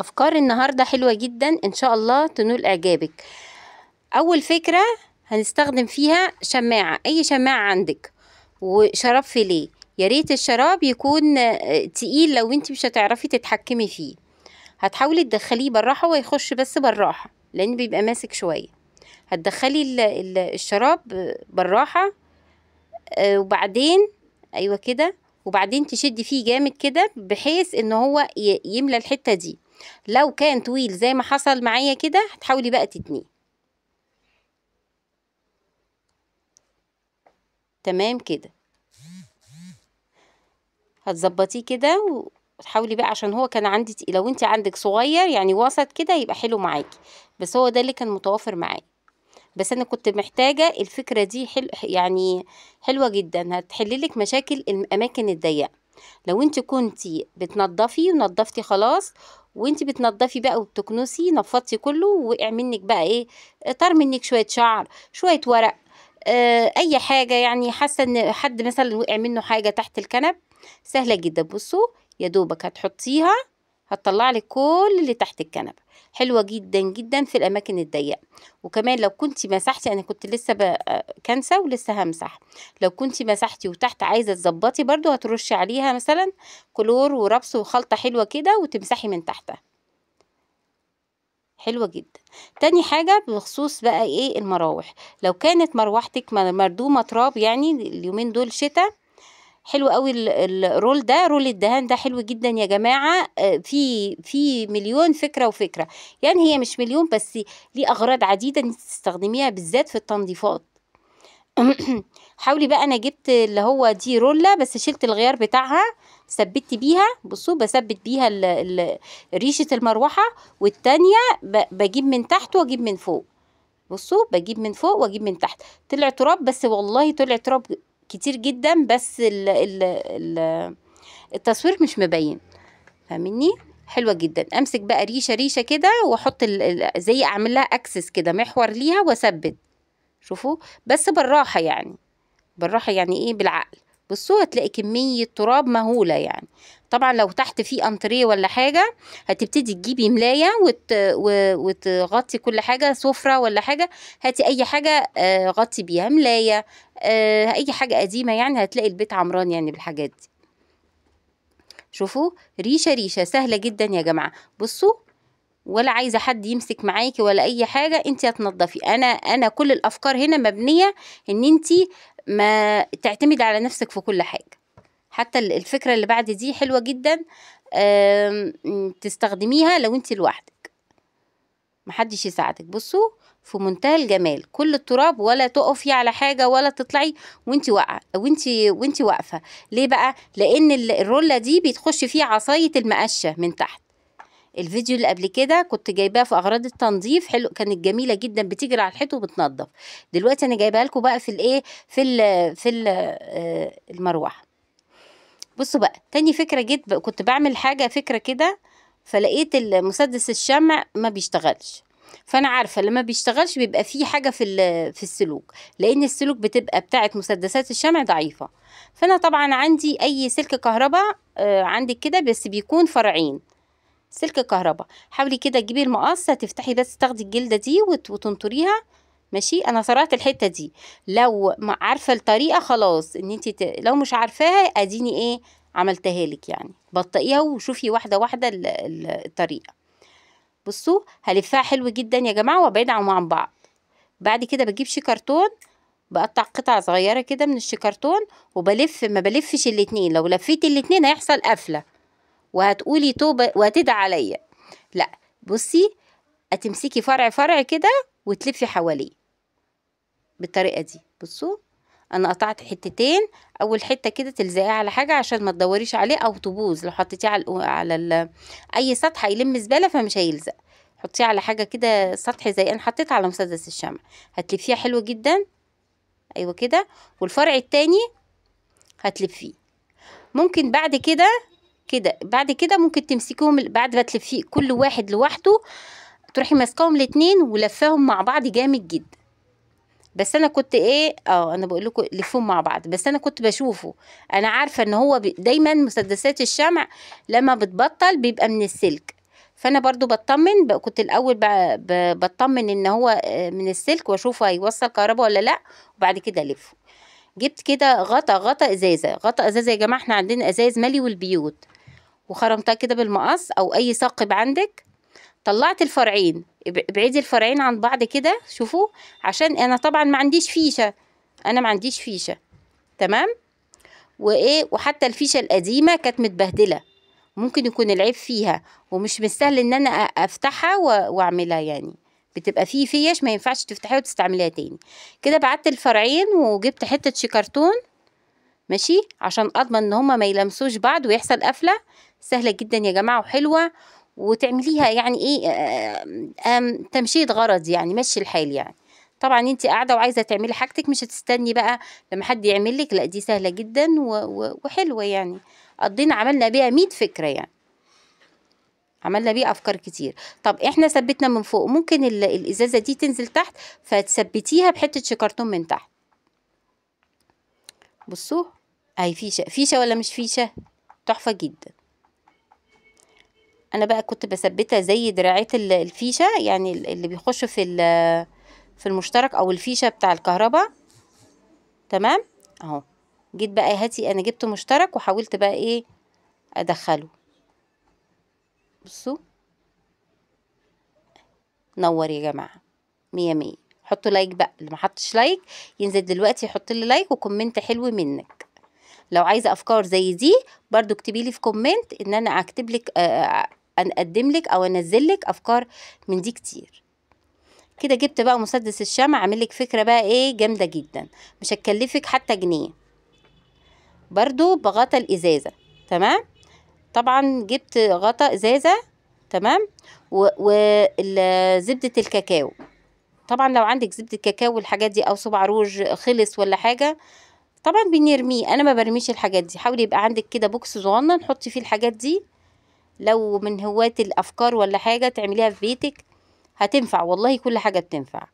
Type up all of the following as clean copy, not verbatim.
أفكار النهاردة حلوة جدا، إن شاء الله تنول إعجابك. أول فكرة هنستخدم فيها شماعة، أي شماعة عندك، وشراب فيليه. يا ريت الشراب يكون تقيل لو انت مش هتعرفي تتحكمي فيه. هتحاولي تدخليه بالراحة ويخش بس بالراحة لأن بيبقى ماسك شوية. هتدخلي الشراب بالراحة، وبعدين أيوة كده، وبعدين تشدي فيه جامد كده بحيث ان هو يملى الحتة دي. لو كان طويل زي ما حصل معايا كده هتحاولي بقى تتنيه. تمام كده، هتظبطيه كده وتحاولي بقى، عشان هو كان عندي لو انت عندك صغير يعني وسط كده يبقى حلو معاكي، بس هو ده اللي كان متوافر معايا. بس انا كنت محتاجة الفكرة دي يعني حلوة جدا، هتحللك مشاكل الاماكن الضيقة. لو انت كنتي بتنضفي ونضفتي خلاص، وانت بتنضفي بقى وبتكنسي نفضتي كله، ووقع منك بقى ايه، طار منك شوية شعر، شوية ورق، اي حاجة، يعني حاسة ان حد مثلا وقع منه حاجة تحت الكنب، سهلة جدا. بصوا يا دوبك هتحطيها هتطلع لك كل اللي تحت الكنب. حلوة جدا جدا في الاماكن الضيقة. وكمان لو كنتي مسحتي، انا كنت لسه كنسة ولسه همسح، لو كنتي مسحتي وتحت عايزة تظبطي برضو هترشي عليها مثلا كلور وربس وخلطة حلوة كده وتمسحي من تحتها. حلوة جدا. تاني حاجة بخصوص بقى ايه المراوح، لو كانت مروحتك مردومة تراب، يعني اليومين دول شتاء، حلو قوي الرول ده، رول الدهان ده حلو جدا يا جماعة. في مليون فكرة وفكرة، يعني هي مش مليون بس، ليه أغراض عديدة انت تستخدميها بالذات في التنظيفات. حاولي بقى، انا جبت اللي هو دي رولة بس شلت الغيار بتاعها، ثبت بيها. بصوا بثبت بيها ريشة المروحة، والتانية بجيب من تحت واجيب من فوق. بصوا بجيب من فوق واجيب من تحت. طلع تراب، بس والله طلع تراب كتير جدا، بس التصوير مش مبين، فاهمني؟ حلوة جدا. امسك بقى ريشة ريشة كده واحط زي اعمل لها اكسس كده، محور ليها، واثبت. شوفوا بس بالراحة، يعني بالراحة، يعني ايه، بالعقل. بصوا هتلاقي كمية تراب مهولة يعني. طبعا لو تحت في انتريه ولا حاجة هتبتدي تجيبي ملاية وتغطي كل حاجة، سفرة ولا حاجة، هاتي اي حاجة غطي بيها، ملاية، اي حاجة قديمة، يعني هتلاقي البيت عمران يعني بالحاجات دي. شوفوا ريشة ريشة، سهلة جدا يا جماعة. بصوا ولا عايزة حد يمسك معاكي ولا اي حاجة، انت هتنضفي. انا كل الافكار هنا مبنية ان انت ما تعتمد على نفسك في كل حاجة. حتى الفكرة اللي بعد دي حلوة جدا، تستخدميها لو انت لوحدك محدش يساعدك. بصوا في منتهى الجمال، كل التراب، ولا تقفي على حاجة ولا تطلعي وانت واقعة وانت واقفة. ليه بقى؟ لان الرولة دي بتخش فيها عصاية المقشة من تحت. الفيديو اللي قبل كده كنت جايباها في اغراض التنظيف، حلو، كانت جميله جدا، بتجري على الحيط وبتنظف. دلوقتي انا جايبها لكم بقى في الايه، في المروحه. بصوا بقى تاني فكره، جيت بقى كنت بعمل حاجه فكره كده، فلقيت المسدس الشمع ما بيشتغلش. فانا عارفه لما بيشتغلش بيبقى فيه حاجه في السلوك، لان السلوك بتبقى بتاعه مسدسات الشمع ضعيفه. فانا طبعا عندي اي سلك كهرباء عندك كده، بس بيكون فرعين سلك كهرباء. حاولي كده تجيبي المقص، هتفتحي بس تاخدي الجلده دي وتنطريها. ماشي، انا صرعت الحته دي. لو ما عارفه الطريقه خلاص، ان انت لو مش عارفاها اديني ايه عملتها لك، يعني بطئيها وشوفي واحده واحده الطريقه. بصوا هلفها حلو جدا يا جماعه وابعدهم عن بعض. بعد كده بجيب شيكرتون، بقطع قطع صغيره كده من الشيكرتون وبلف. ما بلفش الاتنين، لو لفيت الاتنين هيحصل قفله وهتقولي توبه وهتدعي عليا. لا، بصي هتمسكي فرع فرع كده وتلفي حواليه بالطريقه دي. بصوا انا قطعت حتتين، اول حته كده تلزقيها على حاجه عشان ما تدوريش عليه او تبوظ، لو حطيتيه على اي سطح هيلم زباله فمش هيلزق. حطيه على حاجه كده سطح، زي انا حطيت على مسدس الشمع، هتلفيها حلو جدا. ايوه كده. والفرع التاني هتلفيه. ممكن بعد كده بعد كده ممكن تمسكيهم بعد ما تلفيه كل واحد لوحده، تروحي ماسكاهم الاتنين ولفاهم مع بعض جامد جدا. بس انا كنت ايه، انا بقول لكم لفهم مع بعض، بس انا كنت بشوفه، انا عارفه ان هو دايما مسدسات الشمع لما بتبطل بيبقى من السلك، فانا برضو بطمن كنت الاول بطمن ان هو من السلك واشوفه هيوصل كهرباء ولا لا، وبعد كده الفه. جبت كده غطا ازازه يا جماعه، احنا عندنا ازايز مالي والبيوت، وخرمتها كده بالمقص او اي ثاقب عندك. طلعت الفرعين، ابعدي الفرعين عن بعض كده، شوفوا، عشان انا طبعا ما عنديش فيشه، تمام. وايه، وحتى الفيشه القديمه كانت متبهدله، ممكن يكون العيب فيها ومش مستاهل ان انا افتحها واعملها، يعني بتبقى فيه فيش ما ينفعش تفتحيها وتستعمليها تاني. كده بعدت الفرعين وجبت حته شيكرتون، ماشي، عشان اضمن ان هما ما يلمسوش بعض ويحصل قفله. سهله جدا يا جماعه وحلوه، وتعمليها يعني ايه، تمشية غرض يعني، مشي الحال يعني. طبعا انت قاعده وعايزه تعملي حاجتك، مش هتستني بقى لما حد يعمل لك، لا دي سهله جدا وحلوه يعني. قضينا عملنا بيها 100 فكره يعني، عملنا بيه افكار كتير. طب احنا ثبتنا من فوق، ممكن الازازه دي تنزل تحت فتثبتيها بحته شيكرتون من تحت. بصوا اهي فيشه ولا مش فيشه، تحفه جدا. انا بقى كنت بثبتها زي دراعات الفيشه، يعني اللي بيخش في المشترك او الفيشه بتاع الكهرباء، تمام اهو. جيت بقى هاتي، انا جبت مشترك وحاولت بقى ايه ادخله. بصوا نور يا جماعه، مية مية. حطوا لايك بقى، اللي ما حطش لايك ينزل دلوقتي يحط لي لايك وكومنت حلو منك. لو عايزه افكار زي دي برضو اكتبي لي في كومنت ان انا اكتب لك، اقدم لك او انزل لك افكار من دي كتير. كده جبت بقى مسدس الشمع، اعمل لك فكره بقى ايه جامده جدا، مش هتكلفك حتى جنيه، برضو بغطا الازازه، تمام. طبعا جبت غطا ازازه، تمام، وزبده الكاكاو. طبعا لو عندك زبده كاكاو والحاجات دي، او صباع روج خلص ولا حاجه، طبعا بنرميه، انا ما برميش الحاجات دي. حاولي يبقى عندك كده بوكس صغنن حطي فيه الحاجات دي، لو من هواة الافكار ولا حاجه تعمليها في بيتك هتنفع والله، كل حاجه بتنفع.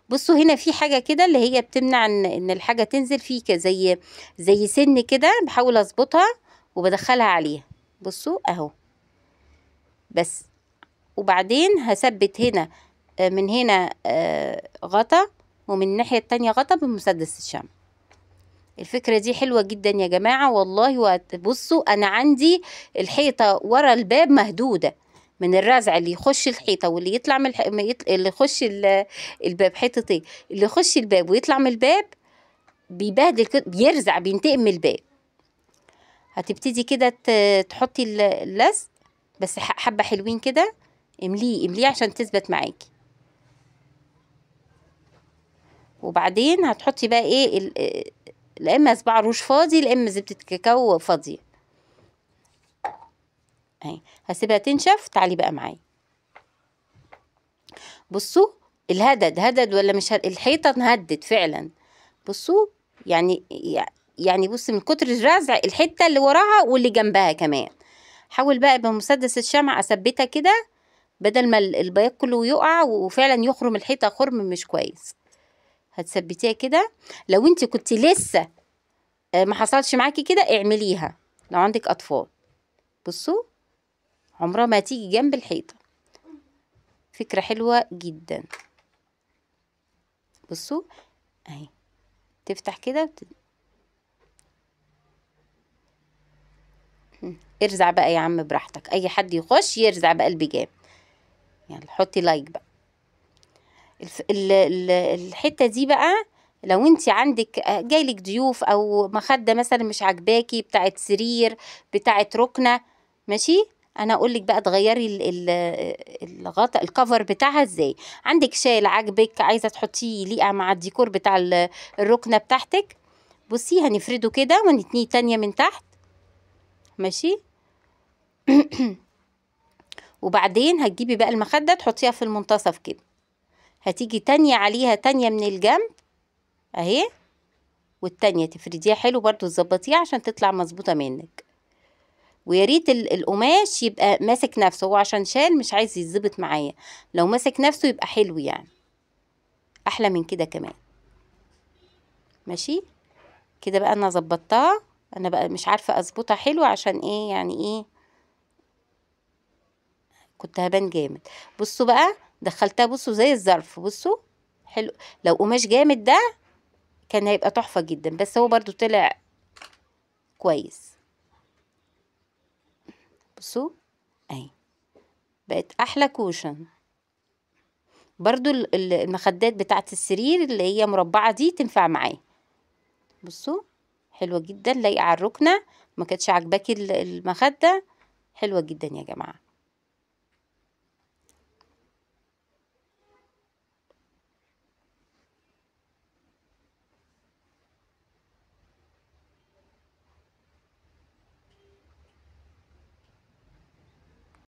بصوا هنا في حاجه كده اللي هي بتمنع ان الحاجه تنزل فيك، زي سن كده، بحاول اظبطها وبدخلها عليها. بصوا اهو بس. وبعدين هثبت هنا، من هنا غطا، ومن الناحيه التانية غطا بمسدس الشمع. الفكرة دي حلوة جدا يا جماعة والله. بصوا أنا عندي الحيطة ورا الباب مهدودة من الرزع، اللي يخش الحيطة واللي يطلع من اللي يخش الباب، حيطة ايه اللي يخش الباب ويطلع من الباب بيبهدل كده، بيرزع، بينتقم من الباب. هتبتدي كده تحطي اللزق بس حبة حلوين كده، امليه عشان تثبت معاكي. وبعدين هتحطي بقى ايه لا اما صباع روج فاضي، لا اما زبدة كاكاو فاضية اهي. هسيبها تنشف، تعالي بقى معايا. بصوا هدد ولا مش الحيطة انهدت فعلا. بصوا يعني، بص من كتر الرزع الحتة اللي وراها واللي جنبها كمان. حاول بقى بمسدس الشمع اثبتها كده، بدل ما البياض كله يقع وفعلا يخرم الحيطة خرم مش كويس. هتثبتيها كده. لو انت كنت لسه ما حصلش معاكي كده اعمليها لو عندك اطفال. بصوا عمرها ما هتيجي جنب الحيطة، فكرة حلوة جدا. بصوا اهي تفتح كده ارزع بقى يا عم براحتك، اي حد يخش يرزع بقى البيجام. يعني حطي لايك بقى. الحتة دي بقى لو انت عندك جايلك ضيوف او مخدة مثلا مش عاجباكي، بتاعت سرير، بتاعت ركنة، ماشي، انا اقول لك بقى تغيري الغطاء الكفر بتاعها ازاي. عندك شال عاجبك عايزه تحطيه يليق مع الديكور بتاع الركنه بتاعتك، بصي هنفرده كده ونتنيه تانية من تحت، ماشي. وبعدين هتجيبي بقى المخده تحطيها في المنتصف كده، هتيجي تانية عليها تانية من الجنب اهي، والتانية تفرديها حلو برضو تظبطيها عشان تطلع مظبوطه منك. ويا ريت القماش يبقى ماسك نفسه، هو عشان شال مش عايز يتظبط معايا، لو ماسك نفسه يبقى حلو يعني، احلى من كده كمان، ماشي. كده بقى انا ظبطتها، انا بقى مش عارفه اظبطها حلو عشان ايه يعني ايه كنت هبان جامد. بصوا بقى دخلتها، بصوا زي الظرف، بصوا حلو. لو قماش جامد ده كان هيبقى تحفة جدا، بس هو برضو طلع كويس. بصوا اهي بقت احلى كوشن. برضو المخدات بتاعت السرير اللي هي مربعة دي تنفع معاه. بصوا حلوة جدا، لايقة على الركنة. ما كانتش عاجباكي المخدة، حلوة جدا يا جماعة.